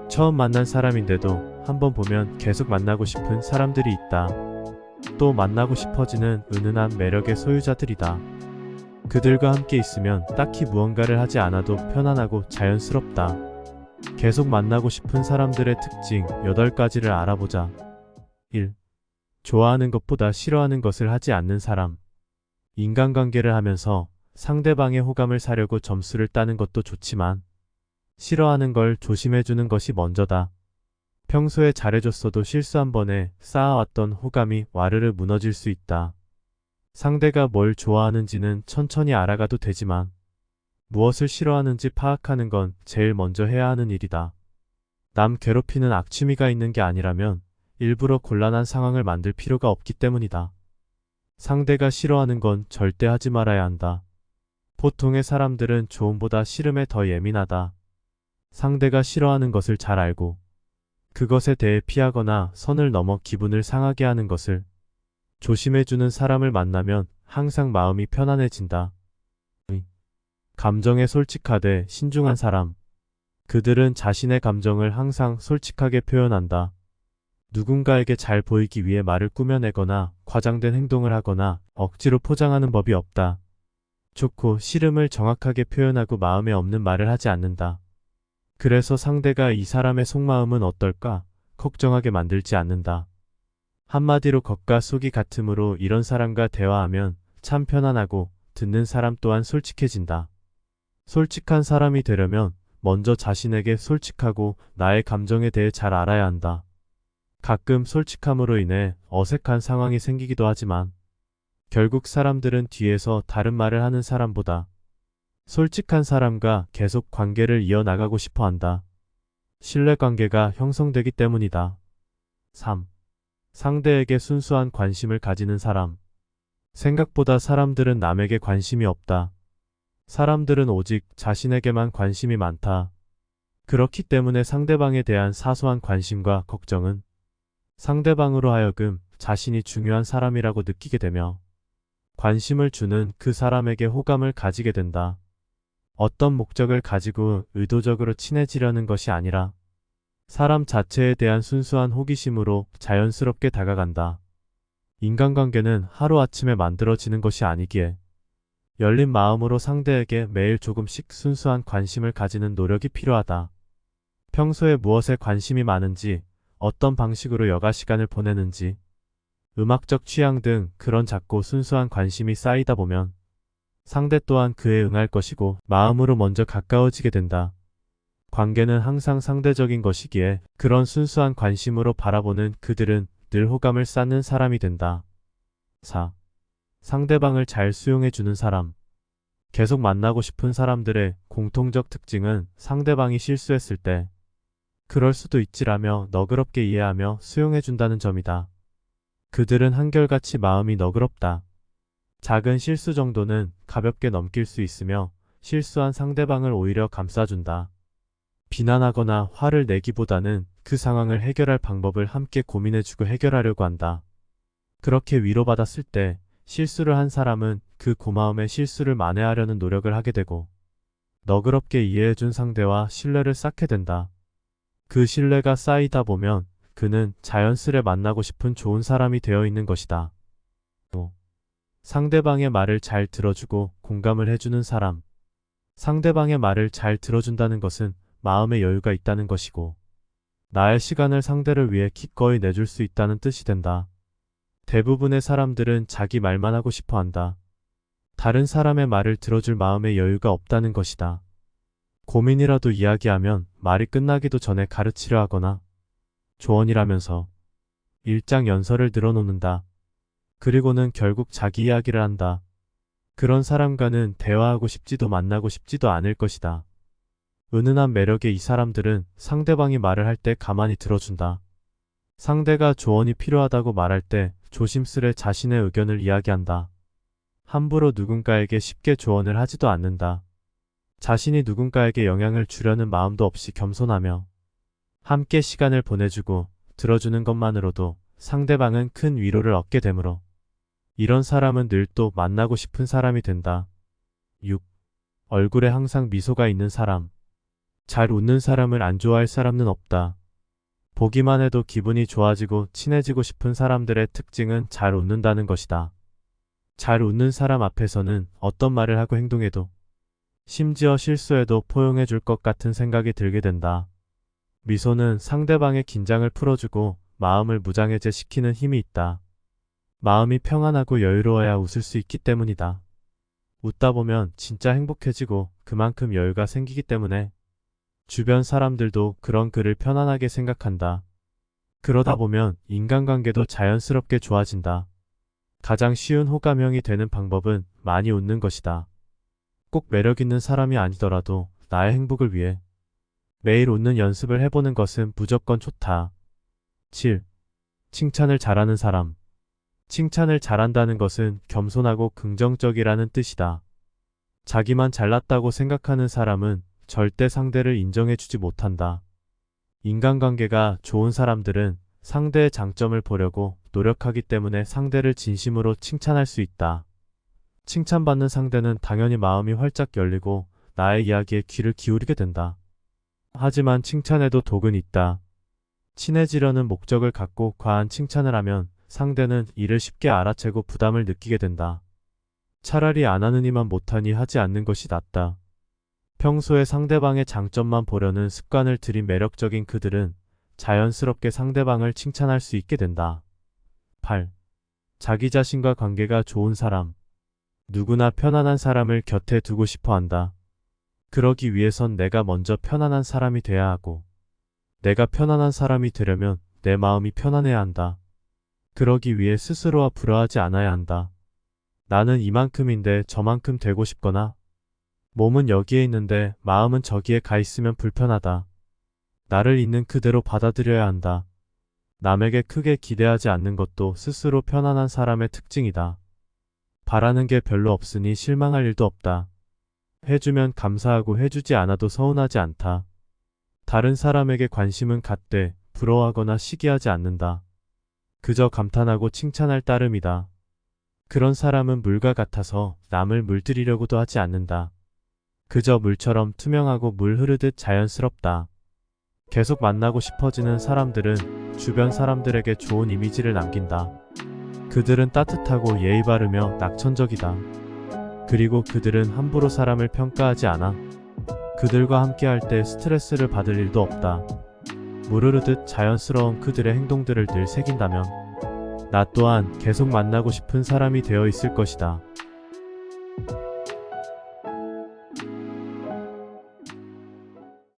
처음 만난 사람인데도 한번 보면 계속 만나고 싶은 사람들이 있다. 또 만나고 싶어지는 은은한 매력의 소유자들이다. 그들과 함께 있으면 딱히 무언가를 하지 않아도 편안하고 자연스럽다. 계속 만나고 싶은 사람들의 특징 8가지를 알아보자. 1. 좋아하는 것보다 싫어하는 것을 하지 않는 사람. 인간관계를 하면서 상대방의 호감을 사려고 점수를 따는 것도 좋지만 싫어하는 걸 조심해주는 것이 먼저다. 평소에 잘해줬어도 실수 한 번에 쌓아왔던 호감이 와르르 무너질 수 있다. 상대가 뭘 좋아하는지는 천천히 알아가도 되지만 무엇을 싫어하는지 파악하는 건 제일 먼저 해야 하는 일이다. 남 괴롭히는 악취미가 있는 게 아니라면 일부러 곤란한 상황을 만들 필요가 없기 때문이다. 상대가 싫어하는 건 절대 하지 말아야 한다. 보통의 사람들은 좋음보다 싫음에 더 예민하다. 상대가 싫어하는 것을 잘 알고 그것에 대해 피하거나 선을 넘어 기분을 상하게 하는 것을 조심해주는 사람을 만나면 항상 마음이 편안해진다. 감정에 솔직하되 신중한 사람. 그들은 자신의 감정을 항상 솔직하게 표현한다. 누군가에게 잘 보이기 위해 말을 꾸며내거나 과장된 행동을 하거나 억지로 포장하는 법이 없다. 좋고 싫음을 정확하게 표현하고 마음에 없는 말을 하지 않는다. 그래서 상대가 이 사람의 속마음은 어떨까 걱정하게 만들지 않는다. 한마디로 겉과 속이 같으므로 이런 사람과 대화하면 참 편안하고 듣는 사람 또한 솔직해진다. 솔직한 사람이 되려면 먼저 자신에게 솔직하고 나의 감정에 대해 잘 알아야 한다. 가끔 솔직함으로 인해 어색한 상황이 생기기도 하지만 결국 사람들은 뒤에서 다른 말을 하는 사람보다 솔직한 사람과 계속 관계를 이어나가고 싶어 한다. 신뢰관계가 형성되기 때문이다. 3. 상대에게 순수한 관심을 가지는 사람. 생각보다 사람들은 남에게 관심이 없다. 사람들은 오직 자신에게만 관심이 많다. 그렇기 때문에 상대방에 대한 사소한 관심과 걱정은 상대방으로 하여금 자신이 중요한 사람이라고 느끼게 되며 관심을 주는 그 사람에게 호감을 가지게 된다. 어떤 목적을 가지고 의도적으로 친해지려는 것이 아니라 사람 자체에 대한 순수한 호기심으로 자연스럽게 다가간다. 인간관계는 하루아침에 만들어지는 것이 아니기에 열린 마음으로 상대에게 매일 조금씩 순수한 관심을 가지는 노력이 필요하다. 평소에 무엇에 관심이 많은지, 어떤 방식으로 여가 시간을 보내는지, 음악적 취향 등 그런 작고 순수한 관심이 쌓이다 보면 상대 또한 그에 응할 것이고 마음으로 먼저 가까워지게 된다. 관계는 항상 상대적인 것이기에 그런 순수한 관심으로 바라보는 그들은 늘 호감을 쌓는 사람이 된다. 4. 상대방을 잘 수용해주는 사람. 계속 만나고 싶은 사람들의 공통적 특징은 상대방이 실수했을 때 그럴 수도 있지라며 너그럽게 이해하며 수용해준다는 점이다. 그들은 한결같이 마음이 너그럽다. 작은 실수 정도는 가볍게 넘길 수 있으며 실수한 상대방을 오히려 감싸준다. 비난하거나 화를 내기보다는 그 상황을 해결할 방법을 함께 고민해주고 해결하려고 한다. 그렇게 위로받았을 때 실수를 한 사람은 그 고마움에 실수를 만회하려는 노력을 하게 되고 너그럽게 이해해준 상대와 신뢰를 쌓게 된다. 그 신뢰가 쌓이다 보면 그는 자연스레 만나고 싶은 좋은 사람이 되어 있는 것이다. 5. 상대방의 말을 잘 들어주고 공감을 해주는 사람. 상대방의 말을 잘 들어준다는 것은 마음의 여유가 있다는 것이고 나의 시간을 상대를 위해 기꺼이 내줄 수 있다는 뜻이 된다. 대부분의 사람들은 자기 말만 하고 싶어 한다. 다른 사람의 말을 들어줄 마음의 여유가 없다는 것이다. 고민이라도 이야기하면 말이 끝나기도 전에 가르치려 하거나 조언이라면서 일장연설을 늘어놓는다. 그리고는 결국 자기 이야기를 한다. 그런 사람과는 대화하고 싶지도 만나고 싶지도 않을 것이다. 은은한 매력의 이 사람들은 상대방이 말을 할 때 가만히 들어준다. 상대가 조언이 필요하다고 말할 때 조심스레 자신의 의견을 이야기한다. 함부로 누군가에게 쉽게 조언을 하지도 않는다. 자신이 누군가에게 영향을 주려는 마음도 없이 겸손하며 함께 시간을 보내주고 들어주는 것만으로도 상대방은 큰 위로를 얻게 되므로 이런 사람은 늘 또 만나고 싶은 사람이 된다. 6. 얼굴에 항상 미소가 있는 사람. 잘 웃는 사람을 안 좋아할 사람은 없다. 보기만 해도 기분이 좋아지고 친해지고 싶은 사람들의 특징은 잘 웃는다는 것이다. 잘 웃는 사람 앞에서는 어떤 말을 하고 행동해도 심지어 실수해도 포용해 줄 것 같은 생각이 들게 된다. 미소는 상대방의 긴장을 풀어주고 마음을 무장해제시키는 힘이 있다. 마음이 평안하고 여유로워야 웃을 수 있기 때문이다. 웃다 보면 진짜 행복해지고 그만큼 여유가 생기기 때문에 주변 사람들도 그런 그를 편안하게 생각한다. 그러다 보면 인간관계도 자연스럽게 좋아진다. 가장 쉬운 호감형이 되는 방법은 많이 웃는 것이다. 꼭 매력 있는 사람이 아니더라도 나의 행복을 위해 매일 웃는 연습을 해보는 것은 무조건 좋다. 7. 칭찬을 잘하는 사람. 칭찬을 잘한다는 것은 겸손하고 긍정적이라는 뜻이다. 자기만 잘났다고 생각하는 사람은 절대 상대를 인정해주지 못한다. 인간관계가 좋은 사람들은 상대의 장점을 보려고 노력하기 때문에 상대를 진심으로 칭찬할 수 있다. 칭찬받는 상대는 당연히 마음이 활짝 열리고 나의 이야기에 귀를 기울이게 된다. 하지만 칭찬에도 독은 있다. 친해지려는 목적을 갖고 과한 칭찬을 하면 상대는 이를 쉽게 알아채고 부담을 느끼게 된다. 차라리 안 하느니만 못하니 하지 않는 것이 낫다. 평소에 상대방의 장점만 보려는 습관을 들인 매력적인 그들은 자연스럽게 상대방을 칭찬할 수 있게 된다. 8. 자기 자신과 관계가 좋은 사람. 누구나 편안한 사람을 곁에 두고 싶어 한다. 그러기 위해선 내가 먼저 편안한 사람이 돼야 하고, 내가 편안한 사람이 되려면 내 마음이 편안해야 한다. 그러기 위해 스스로와 불화하지 않아야 한다. 나는 이만큼인데 저만큼 되고 싶거나, 몸은 여기에 있는데 마음은 저기에 가 있으면 불편하다. 나를 있는 그대로 받아들여야 한다. 남에게 크게 기대하지 않는 것도 스스로 편안한 사람의 특징이다. 바라는 게 별로 없으니 실망할 일도 없다. 해주면 감사하고 해주지 않아도 서운하지 않다. 다른 사람에게 관심은 갖되 부러워하거나 시기하지 않는다. 그저 감탄하고 칭찬할 따름이다. 그런 사람은 물과 같아서 남을 물들이려고도 하지 않는다. 그저 물처럼 투명하고 물 흐르듯 자연스럽다. 계속 만나고 싶어지는 사람들은 주변 사람들에게 좋은 이미지를 남긴다. 그들은 따뜻하고 예의 바르며 낙천적이다. 그리고 그들은 함부로 사람을 평가하지 않아. 그들과 함께할 때 스트레스를 받을 일도 없다. 물 흐르듯 자연스러운 그들의 행동들을 늘 새긴다면 나 또한 계속 만나고 싶은 사람이 되어 있을 것이다.